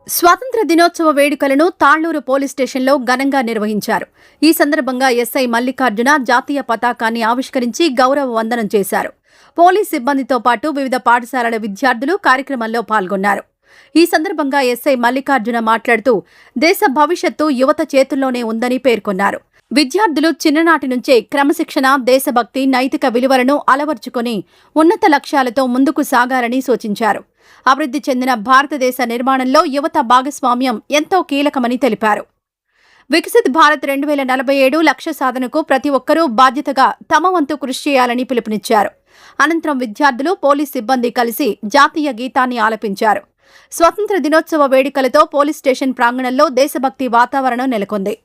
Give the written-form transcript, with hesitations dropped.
స్వాతంత్ర దినోత్సవ వేడుకలను తాళ్లూరు పోలీస్ స్టేషన్లో ఘనంగా నిర్వహించారు. ఈ సందర్భంగా ఎస్ఐ మల్లికార్జున జాతీయ పతాకాన్ని ఆవిష్కరించి గౌరవ వందనం చేశారు. పోలీస్ సిబ్బందితో పాటు వివిధ పాఠశాలల విద్యార్థులు కార్యక్రమంలో పాల్గొన్నారు. ఈ సందర్భంగా ఎస్ఐ మల్లికార్జున మాట్లాడుతూ దేశ భవిష్యత్తు యువత చేతుల్లోనే ఉందని పేర్కొన్నారు. విద్యార్థులు చిన్ననాటి నుంచే క్రమశిక్షణ, దేశభక్తి, నైతిక విలువలను అలవర్చుకుని ఉన్నత లక్ష్యాలతో ముందుకు సాగాలని సూచించారు. అభివృద్ధి చెందిన భారతదేశ నిర్మాణంలో యువత భాగస్వామ్యం ఎంతో కీలకమని తెలిపారు. వికసిత్ భారత్ 2047 లక్ష్య సాధనకు ప్రతి ఒక్కరూ బాధ్యతగా తమ వంతు కృషి చేయాలని పిలుపునిచ్చారు. అనంతరం విద్యార్థులు, పోలీస్ సిబ్బంది కలిసి జాతీయ గీతాన్ని ఆలపించారు. స్వాతంత్ర దినోత్సవ వేడుకలతో పోలీస్ స్టేషన్ ప్రాంగణంలో దేశభక్తి వాతావరణం నెలకొంది.